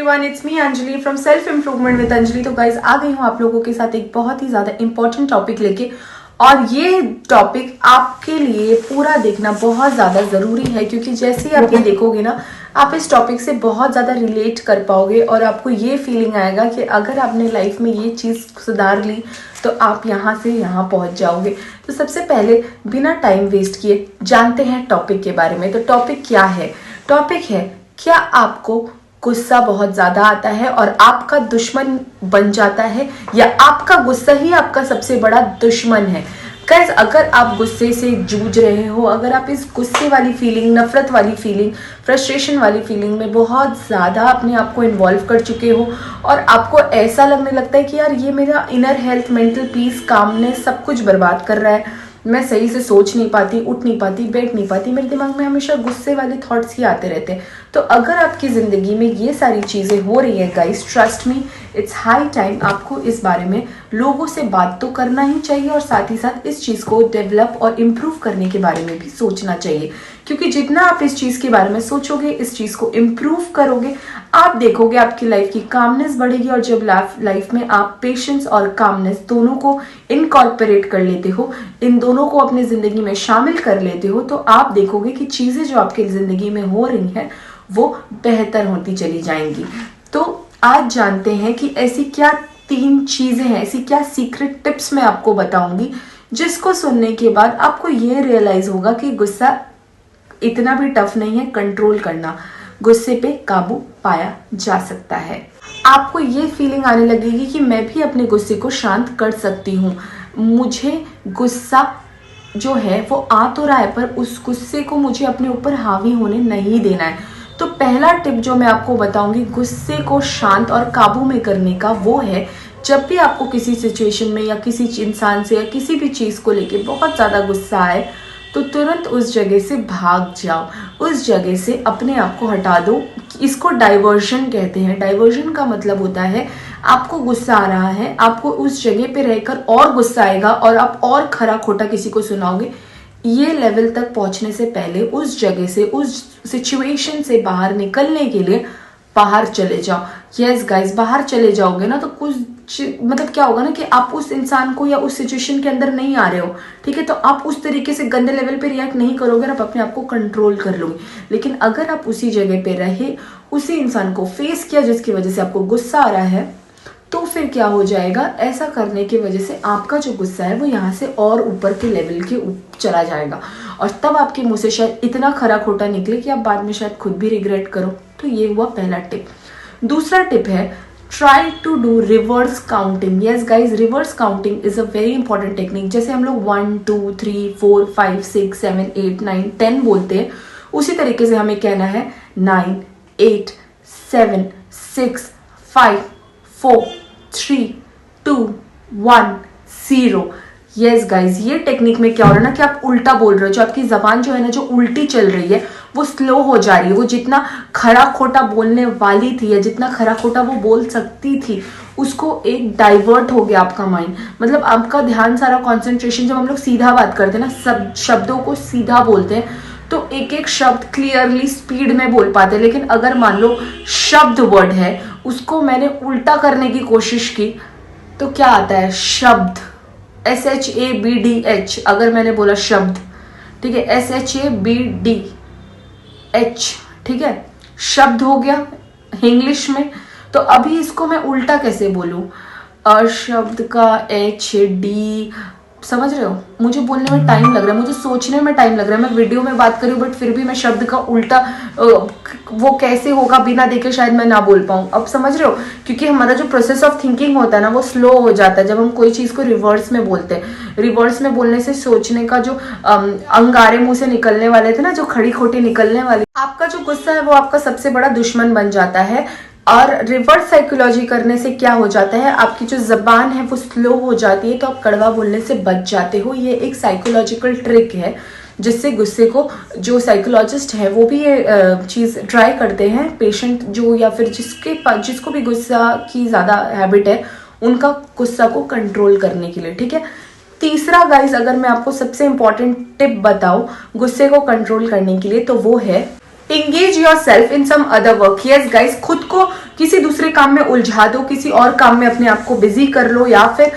Everyone, it's me Anjali from self improvement with Anjali. तो guys आ गई हूँ आप लोगों के साथ एक बहुत ही ज्यादा इंपॉर्टेंट टॉपिक लेके, और ये टॉपिक आपके लिए पूरा देखना बहुत ज्यादा जरूरी है, क्योंकि जैसे ही आप ये देखोगे ना, आप इस टॉपिक से बहुत ज्यादा रिलेट कर पाओगे और आपको ये फीलिंग आएगा कि अगर आपने लाइफ में ये चीज सुधार ली तो आप यहाँ से यहाँ पहुंच जाओगे। तो सबसे पहले बिना टाइम वेस्ट किए जानते हैं टॉपिक के बारे में। तो टॉपिक क्या है? टॉपिक है, क्या आपको गुस्सा बहुत ज्यादा आता है और आपका दुश्मन बन जाता है, या आपका गुस्सा ही आपका सबसे बड़ा दुश्मन है? गाइस, अगर आप गुस्से से जूझ रहे हो, अगर आप इस गुस्से वाली फीलिंग, नफरत वाली फीलिंग, फ्रस्ट्रेशन वाली फीलिंग में बहुत ज़्यादा अपने आप को इन्वॉल्व कर चुके हो और आपको ऐसा लगने लगता है कि यार ये मेरा inner health, mental peace, calmness सब कुछ बर्बाद कर रहा है, मैं सही से सोच नहीं पाती, उठ नहीं पाती, बैठ नहीं पाती, मेरे दिमाग में हमेशा गुस्से वाले थॉट्स ही आते रहते हैं। तो अगर आपकी ज़िंदगी में ये सारी चीज़ें हो रही है guys, trust me, it's high time आपको इस बारे में लोगों से बात तो करना ही चाहिए और साथ ही साथ इस चीज़ को डेवलप और इम्प्रूव करने के बारे में भी सोचना चाहिए। क्योंकि जितना आप इस चीज़ के बारे में सोचोगे, इस चीज़ को इम्प्रूव करोगे, आप देखोगे आपकी लाइफ की कामनेस बढ़ेगी। और जब लाइफ में आप पेशेंस और कामनेस दोनों को इनकॉर्पोरेट कर लेते हो, इन दोनों को अपनी ज़िंदगी में शामिल कर लेते हो, तो आप देखोगे कि चीज़ें जो आपकी ज़िंदगी में हो रही हैं वो बेहतर होती चली जाएंगी। तो आज जानते हैं कि ऐसी क्या 3 चीज़ें हैं, ऐसी क्या सीक्रेट टिप्स मैं आपको बताऊंगी, जिसको सुनने के बाद आपको ये रियलाइज होगा कि गुस्सा इतना भी टफ नहीं है कंट्रोल करना, गुस्से पे काबू पाया जा सकता है। आपको ये फीलिंग आने लगेगी कि मैं भी अपने गुस्से को शांत कर सकती हूँ, मुझे गुस्सा जो है वो आ तो रहा है पर उस गुस्से को मुझे अपने ऊपर हावी होने नहीं देना है। तो पहला टिप जो मैं आपको बताऊंगी गुस्से को शांत और काबू में करने का, वो है जब भी आपको किसी सिचुएशन में या किसी इंसान से या किसी भी चीज़ को लेके बहुत ज़्यादा गुस्सा आए, तो तुरंत उस जगह से भाग जाओ, उस जगह से अपने आप को हटा दो। इसको डाइवर्जन कहते हैं। डाइवर्जन का मतलब होता है आपको गुस्सा आ रहा है, आपको उस जगह पे रहकर और गुस्सा आएगा और आप और खरा खोटा किसी को सुनाओगे। ये लेवल तक पहुंचने से पहले उस जगह से, उस सिचुएशन से बाहर निकलने के लिए बाहर चले जाओ। यस गाइस, बाहर चले जाओगे ना तो कुछ मतलब क्या होगा ना कि आप उस इंसान को या उस सिचुएशन के अंदर नहीं आ रहे हो, ठीक है, तो आप उस तरीके से गंदे लेवल पे रिएक्ट नहीं करोगे, आप अपने आप को कंट्रोल कर लोगे। लेकिन अगर आप उसी जगह पे रहे, उसी इंसान को फेस किया जिसकी वजह से आपको गुस्सा आ रहा है, तो फिर क्या हो जाएगा, ऐसा करने की वजह से आपका जो गुस्सा है वो यहाँ से और ऊपर के लेवल के चला जाएगा और तब आपके मुंह से शायद इतना खरा खोटा निकले कि आप बाद में शायद खुद भी रिग्रेट करो। तो ये हुआ पहला टिप। दूसरा टिप है, try to do reverse counting. Yes guys, reverse counting is a very important technique. जैसे हम लोग 1 2 3 4 5 6 7 8 9 10 बोलते हैं, उसी तरीके से हमें कहना है 9 8 7 6 5 4 3 2 1 0। यस गाइज, ये टेक्निक में क्या हो रहा है ना कि आप उल्टा बोल रहे हो, जो आपकी जबान जो है ना, जो उल्टी चल रही है, वो स्लो हो जा रही है। वो जितना खरा खोटा बोलने वाली थी या जितना खरा खोटा वो बोल सकती थी, उसको एक डाइवर्ट हो गया आपका माइंड। मतलब आपका ध्यान, सारा कॉन्सेंट्रेशन, जब हम लोग सीधा बात करते हैं ना, सब शब्दों को सीधा बोलते हैं, तो एक एक शब्द क्लियरली स्पीड में बोल पाते हैं। लेकिन अगर मान लो शब्द वर्ड है, उसको मैंने उल्टा करने की कोशिश की, तो क्या आता है? शब्द, SHABDH। अगर मैंने बोला शब्द, ठीक है, SHABDH, ठीक है, शब्द हो गया इंग्लिश में। तो अभी इसको मैं उल्टा कैसे बोलूं? शब्द का HD, समझ रहे हो? मुझे बोलने में टाइम लग रहा है, मुझे सोचने में टाइम लग रहा है। मैं वीडियो में बात करूँ बट फिर भी मैं शब्द का उल्टा वो कैसे होगा बिना देखे शायद मैं ना बोल पाऊँ। अब समझ रहे हो? क्योंकि हमारा जो प्रोसेस ऑफ थिंकिंग होता है ना, वो स्लो हो जाता है जब हम कोई चीज़ को रिवर्स में बोलते हैं। रिवर्स में बोलने से सोचने का जो अंगारे मुंह से निकलने वाले थे ना, जो खड़ी खोटी निकलने वाली, आपका जो गुस्सा है वो आपका सबसे बड़ा दुश्मन बन जाता है। और रिवर्स साइकोलॉजी करने से क्या हो जाता है, आपकी जो जबान है वो स्लो हो जाती है, तो आप कड़वा बोलने से बच जाते हो। ये एक साइकोलॉजिकल ट्रिक है जिससे गुस्से को, जो साइकोलॉजिस्ट है वो भी ये चीज़ ट्राई करते हैं, पेशेंट जो या फिर जिसको भी गुस्सा की ज़्यादा हैबिट है, उनका गुस्सा को कंट्रोल करने के लिए, ठीक है। तीसरा गाइस, अगर मैं आपको सबसे इंपॉर्टेंट टिप बताऊं गुस्से को कंट्रोल करने के लिए, तो वो है engage yourself in some other work. Yes guys, खुद को किसी दूसरे काम में उलझा दो, किसी और काम में अपने आप को बिजी कर लो, या फिर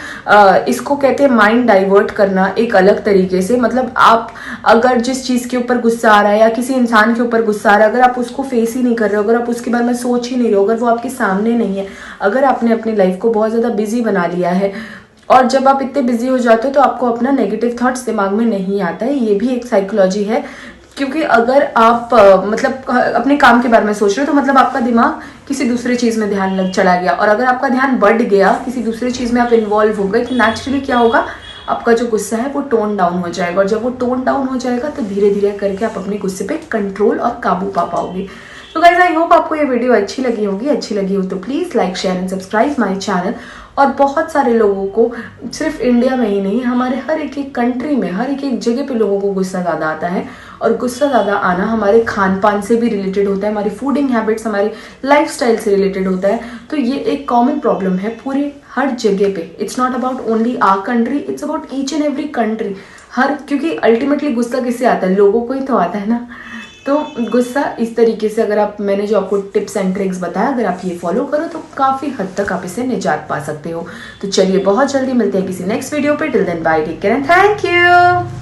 इसको कहते हैं माइंड डाइवर्ट करना एक अलग तरीके से। मतलब आप अगर जिस चीज के ऊपर गुस्सा आ रहा है या किसी इंसान के ऊपर गुस्सा आ रहा है, अगर आप उसको फेस ही नहीं कर रहे हो, अगर आप उसके बारे में सोच ही नहीं रहे हो, अगर वो आपके सामने नहीं है, अगर आपने अपनी लाइफ को बहुत ज्यादा बिजी बना लिया है, और जब आप इतने बिजी हो जाते हो तो आपको अपना नेगेटिव थॉट्स दिमाग में नहीं आता है। ये भी एक साइकोलॉजी है, क्योंकि अगर आप मतलब अपने काम के बारे में सोच रहे हो तो मतलब आपका दिमाग किसी दूसरे चीज में ध्यान लग चला गया, और अगर आपका ध्यान बढ़ गया किसी दूसरे चीज में, आप इन्वॉल्व हो गए, तो नेचुरली क्या होगा, आपका जो गुस्सा है वो टोन डाउन हो जाएगा, और जब वो टोन डाउन हो जाएगा तो धीरे धीरे करके आप अपने गुस्से पे कंट्रोल और काबू पा पाओगे। तो गाइस आई होप आपको ये वीडियो अच्छी लगी होगी। अच्छी लगी हो तो please like share and subscribe my channel. और बहुत सारे लोगों को, सिर्फ इंडिया में ही नहीं, हमारे हर एक कंट्री में, हर एक जगह पे लोगों को गुस्सा ज़्यादा आता है, और गुस्सा ज़्यादा आना हमारे खान पान से भी रिलेटेड होता है, हमारी फूडिंग हैबिट्स, हमारी लाइफस्टाइल से रिलेटेड होता है। तो ये एक कॉमन प्रॉब्लम है पूरे हर जगह पे। It's not about only our country, it's about each and every country. क्योंकि अल्टीमेटली गुस्सा किससे आता है, लोगों को ही तो आता है ना। तो गुस्सा इस तरीके से, अगर आप, मैंने जो आपको टिप्स एंड ट्रिक्स बताया, अगर आप ये फॉलो करो तो काफ़ी हद तक आप इसे निजात पा सकते हो। तो चलिए बहुत जल्दी मिलते हैं किसी नेक्स्ट वीडियो पे। Till then bye, take care and thank you.